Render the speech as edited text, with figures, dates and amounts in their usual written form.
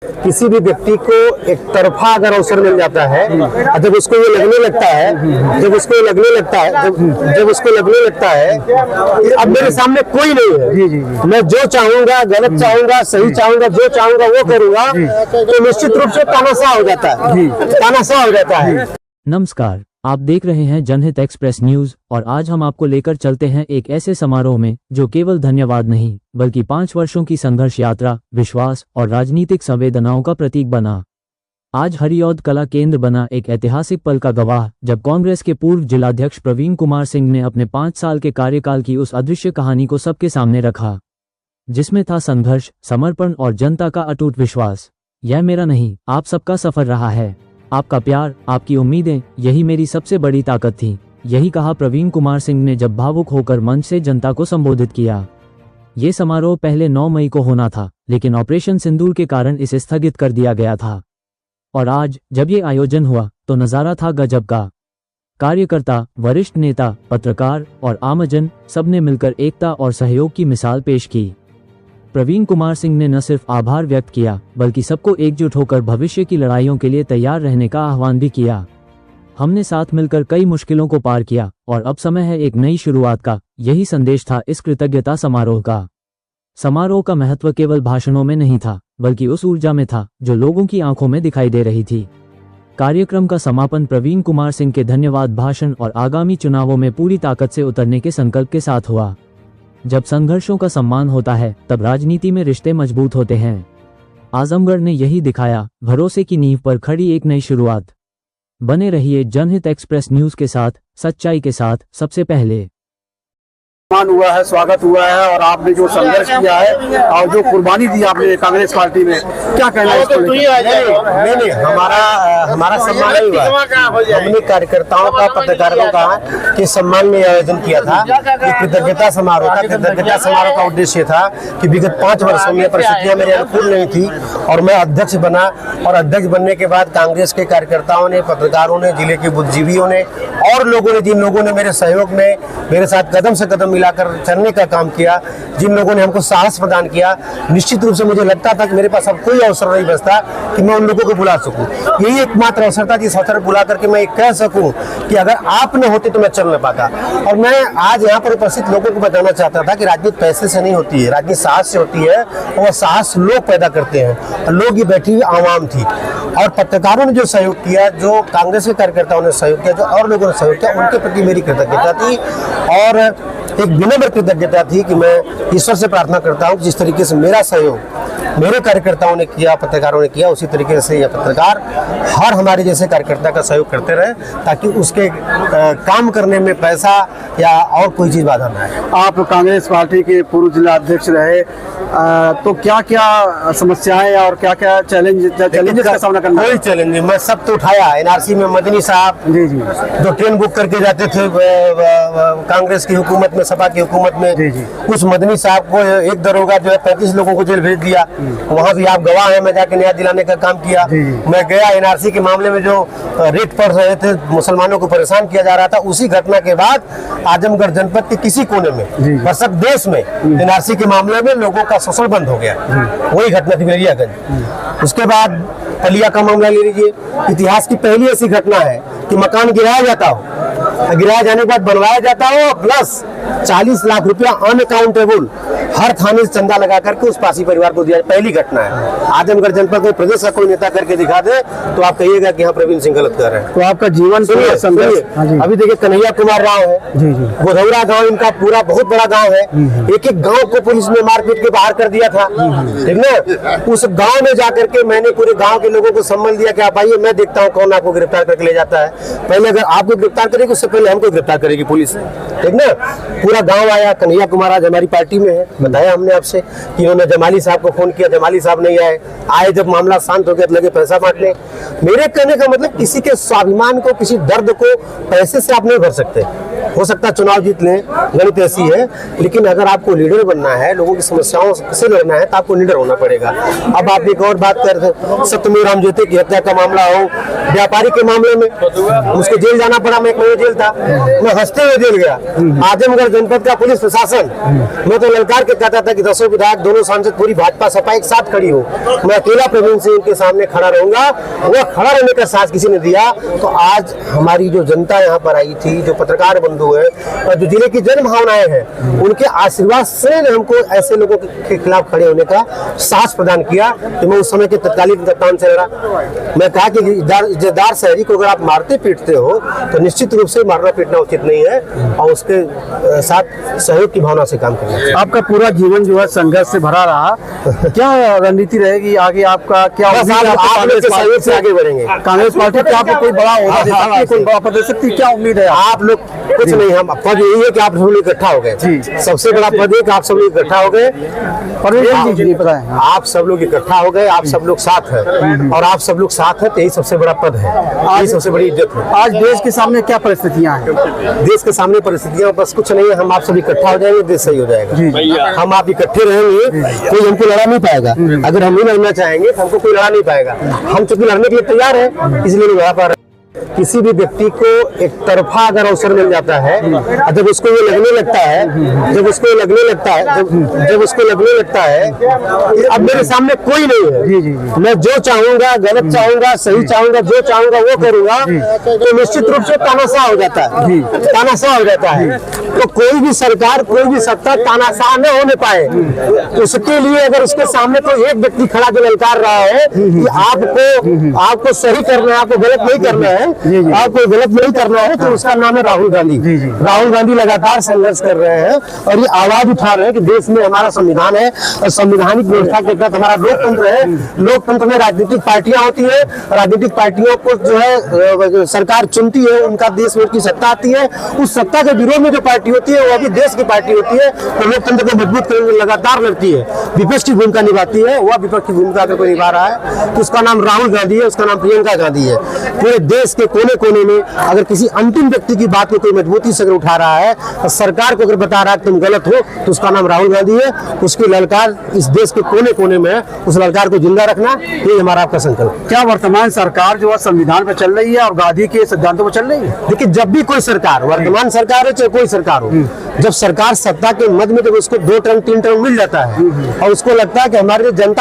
किसी भी व्यक्ति को एक तरफा अगर अवसर मिल जाता है, जब उसको ये लगने लगता है, जब उसको लगने लगता है कि अब मेरे सामने कोई नहीं है, मैं जो चाहूंगा, गलत चाहूंगा, सही चाहूंगा, जो चाहूंगा वो करूंगा, तो निश्चित रूप से तानाशाह हो जाता है। नमस्कार, आप देख रहे हैं जनहित एक्सप्रेस न्यूज और आज हम आपको लेकर चलते हैं एक ऐसे समारोह में जो केवल धन्यवाद नहीं बल्कि 5 वर्षों की संघर्ष यात्रा, विश्वास और राजनीतिक संवेदनाओं का प्रतीक बना। आज हरिऔध कला केंद्र बना एक ऐतिहासिक पल का गवाह, जब कांग्रेस के पूर्व जिलाध्यक्ष प्रवीण कुमार सिंह ने अपने 5 साल के कार्यकाल की उस अदृश्य कहानी को सबके सामने रखा, जिसमें था संघर्ष, समर्पण और जनता का अटूट विश्वास। यह मेरा नहीं, आप सबका सफर रहा है। आपका प्यार, आपकी उम्मीदें, यही मेरी सबसे बड़ी ताकत थी। यही कहा प्रवीण कुमार सिंह ने जब भावुक होकर मंच से जनता को संबोधित किया। ये समारोह पहले 9 मई को होना था, लेकिन ऑपरेशन सिंदूर के कारण इसे स्थगित कर दिया गया था। और आज जब ये आयोजन हुआ तो नजारा था गजब का। कार्यकर्ता, वरिष्ठ नेता, पत्रकार और आमजन सबने मिलकर एकता और सहयोग की मिसाल पेश की। प्रवीण कुमार सिंह ने न सिर्फ आभार व्यक्त किया बल्कि सबको एकजुट होकर भविष्य की लड़ाइयों के लिए तैयार रहने का आह्वान भी किया। हमने साथ मिलकर कई मुश्किलों को पार किया और अब समय है एक नई शुरुआत का। यही संदेश था इस कृतज्ञता समारोह का। समारोह का महत्व केवल भाषणों में नहीं था बल्कि उस ऊर्जा में था जो लोगों की आंखों में दिखाई दे रही थी। कार्यक्रम का समापन प्रवीण कुमार सिंह के धन्यवाद भाषण और आगामी चुनावों में पूरी ताकत से उतरने के संकल्प के साथ हुआ। जब संघर्षों का सम्मान होता है तब राजनीति में रिश्ते मजबूत होते हैं। आजमगढ़ ने यही दिखाया, भरोसे की नींव पर खड़ी एक नई शुरुआत। बने रहिए जनहित एक्सप्रेस न्यूज के साथ, सच्चाई के साथ, सबसे पहले। हुआ है, स्वागत हुआ है और आपने जो संघर्ष किया है और जो कुर्बानी दी आपने कांग्रेस पार्टी में, क्या कहना है? नहीं, हमारा सम्मान नहीं हुआ। हमने कार्यकर्ताओं का, पत्रकारों का के सम्मान में आयोजन किया था। कृतज्ञता समारोह का उद्देश्य था कि विगत 5 वर्षों में परिस्थितियां मेरे अनुकूल नहीं थी और मैं अध्यक्ष बना और अध्यक्ष बनने के बाद कांग्रेस के कार्यकर्ताओं ने, पत्रकारों ने, जिले के बुद्धिजीवियों ने और लोगों ने, जिन लोगों ने मेरे सहयोग में मेरे साथ कदम से कदम मिलाकर चलने का काम किया, जिन लोगों ने हमको साहस प्रदान किया, निश्चित रूप से मुझे लगता था कि मेरे पास अब कोई अवसर नहीं बचता कि मैं उन लोगों को बुला सकूं। यही एकमात्र अवसर था जिस अवसर बुला करके मैं कह सकूं कि अगर आप न होते तो मैं चल न पाता। और मैं आज यहाँ पर उपस्थित लोगों को बताना चाहता था कि राजनीति पैसे से नहीं होती है, राजनीति साहस से होती है और वह साहस लोग पैदा करते हैं। लोग ये बैठी हुई आवाम थी और पत्रकारों ने जो सहयोग किया, जो कांग्रेस के कार्यकर्ताओं ने सहयोग किया, जो और लोगों ने सहयोग किया, उनके प्रति मेरी कृतज्ञता थी और एक विनम्र कृतज्ञता थी कि मैं ईश्वर से प्रार्थना करता हूं कि जिस तरीके से मेरा सहयोग मेरे कार्यकर्ताओं ने किया, पत्रकारों ने किया, उसी तरीके से यह पत्रकार हर हमारे जैसे कार्यकर्ता का सहयोग करते रहे ताकि उसके काम करने में पैसा या और कोई चीज बाधा न आए। आप कांग्रेस पार्टी के पूर्व जिला अध्यक्ष रहे, तो क्या क्या समस्याएं और क्या क्या चैलेंजेस का सामना करना? कोई चैलेंज नहीं, मैं सब तो उठाया। एनआरसी में मदनी साहब जी जो ट्रेन बुक करके जाते थे कांग्रेस की हुकूमत में, सपा की हुकूमत में, उस मदनी साहब को एक दरोगा जो है 35 लोगों को जेल भेज दिया। वहाँ भी आप गवाह हैं, मैं जाके न्याय दिलाने का काम किया। मैं गया एनआरसी के मामले में जो रेट पड़ रहे थे, मुसलमानों को परेशान किया जा रहा था, उसी घटना के बाद आजमगढ़ जनपद के किसी कोने में और सब देश में एनआरसी के मामले में लोगों का शोषण बंद हो गया। वही घटना थी मेरियागंज। उसके बाद पलिया का मामला ले लीजिए, इतिहास की पहली ऐसी घटना है कि मकान गिराया जाता हो, गिराया जाने के बाद बनवाया जाता हो, प्लस 40 लाख रुपया अनअकाउंटेबल हर थाने से चंदा लगा करके उस पासी परिवार को दिया। पहली घटना है आजमगढ़ जनपद में। प्रदेश का कोई नेता करके दिखा दे तो आप कहिएगा कि हाँ प्रवीण सिंह गलत कर रहे हैं। तो आपका जीवन सुनिए, अभी देखिए कन्हैया कुमार राव है, गोधौरा गांव इनका पूरा बहुत बड़ा गांव है। एक गांव को पुलिस ने मारपीट के बाहर कर दिया था, ठीक ना। उस गांव में जाकर के मैंने पूरे गांव के लोगों को सम्मान दिया कि आप आइए, मैं देखता हूँ कौन आपको गिरफ्तार करके ले जाता है। पहले अगर आपको गिरफ्तार करेगी उससे पहले हमको गिरफ्तार करेगी पुलिस, ठीक ना। पूरा गांव आया। कन्हैया कुमार आज हमारी पार्टी में है, बताया हमने आपसे कि उन्होंने जमाली साहब को फोन किया, जमाली साहब नहीं आए। जब मामला शांत हो गया तो लगे पैसा बांटने। मेरे कहने का मतलब किसी के स्वाभिमान को, किसी दर्द को पैसे से आप नहीं भर सकते। हो सकता है चुनाव जीत लें, गणित ऐसी है, लेकिन अगर आपको लीडर बनना है, लोगों की समस्याओं से लड़ना है, तो आपको लीडर होना पड़ेगा। अब आप एक और बात कर रहे थे, सत्यमेव रामजयोति की हत्या का मामला हो, व्यापारी के मामले में उसको जेल जाना पड़ा, मैं 1 महीने जेल था, मैं हंसते हुए जेल गया। आजमगढ़ जनपद का पुलिस प्रशासन, मैं तो ललकार के कहता था कि 10 विधायक, दोनों सांसद, पूरी भाजपा सपा एक साथ खड़ी हो, मैं अकेला प्रवीण सिंह के सामने खड़ा रहूंगा। वह खड़ा रहने का साथ किसी ने दिया, तो आज हमारी जो जनता यहाँ पर आई थी, जो पत्रकार बंधु है और जो जिले की जन भावनाएं हैं, उनके आशीर्वाद से हमको ऐसे लोगों के खिलाफ खड़े होने का साहस प्रदान किया। तो मैं उस समय के तत्कालीन कप्तान से लड़ा। मैं कहा कि इज्जतदार शहरी को अगर आप मारते पीटते हो तो निश्चित रूप से मारना पीटना उचित नहीं है, और उसके साथ सहयोग की भावना से काम करना। आपका पूरा जीवन जो है संघर्ष से भरा रहा, क्या रणनीति रहेगी आगे आपका? क्या आप लोग के सहयोग से आगे बढ़ेंगे। कांग्रेस पार्टी पे आपको कोई बड़ा होगा दे सकती है, कोई बड़ा पद दे सकती है, क्या उम्मीद है? आप लोग कुछ नहीं, हम पद यही है कि आप सब लोग इकट्ठा हो गए। सबसे बड़ा पद है कि आप सब लोग इकट्ठा हो गए, आप सब लोग इकट्ठा हो गए, आप सब लोग साथ हैं, और आप सब लोग साथ हैं, तो यही सबसे बड़ा पद है, यही सबसे बड़ी इज्जत है। आज देश के सामने क्या परिस्थितियां हैं? देश के सामने परिस्थितियां बस कुछ नहीं है, हम आप सब इकट्ठा हो जाएंगे, देश सही हो जाएगा। हम आप इकट्ठे रहेंगे, कोई हमको लड़ा नहीं पाएगा। अगर हम नहीं लड़ना चाहेंगे तो हमको कोई लड़ा नहीं पाएगा। हम चूंकि लड़ने के लिए तैयार है, इसलिए नहीं लड़ा पा रहे। किसी भी व्यक्ति को एक तरफा अगर अवसर मिल जाता है, जब उसको ये लगने लगता है, जब उसको लगने लगता है कि अब मेरे सामने कोई नहीं है, मैं जो चाहूंगा, गलत चाहूंगा, सही चाहूंगा, जो चाहूंगा वो करूंगा, तो निश्चित रूप से तानाशाह हो जाता है, तानाशाह हो जाता है। तो कोई भी सरकार, कोई भी सत्ता तानाशाह न होने पाए, उसके लिए अगर उसके सामने कोई एक व्यक्ति खड़ा जो ललकार रहा है कि आपको सही करना है, आपको गलत नहीं करना है, आपको गलत नहीं करना है, तो उसका नाम है राहुल गांधी। राहुल गांधी लगातार संघर्ष कर रहे हैं और ये आवाज उठा रहे हैं कि देश में हमारा संविधान है और संवैधानिक व्यवस्था के तहत हमारा लोकतंत्र है। लोकतंत्र में राजनीतिक पार्टियां होती है, राजनीतिक पार्टियों को जो है सरकार चुनती है, उनका देश में उनकी सत्ता आती है, उस सत्ता के विरोध में जो पार्टी होती है वो अभी देश की पार्टी होती है, तो लोकतंत्र को मजबूत करने में लगातार लड़ती है, विपक्ष की भूमिका निभाती है। वह विपक्ष की भूमिका अगर कोई निभा रहा है तो उसका नाम राहुल गांधी है, उसका नाम प्रियंका गांधी है। पूरे देश के कोने कोने में अगर किसी अंतिम व्यक्ति की बात को कोई मजबूती से अगर उठा रहा है, और सरकार को अगर बता रहा है तुम गलत हो, तो उसका नाम राहुल गांधी है। उसकी ललकार इस देश के कोने कोने में है, उस ललकार को जिंदा रखना, ये हमारा आपका संकल्प। क्या वर्तमान सरकार जो है संविधान पर चल रही है और गांधी के सिद्धांतों पर चल रही है? देखिए, जब भी कोई सरकार, वर्तमान सरकार हो चाहे कोई सरकार हो, जब सरकार सत्ता के मध्य में जब उसको 2 टर्म 3 टर्म मिल जाता है और उसको लगता है कि हमारी जनता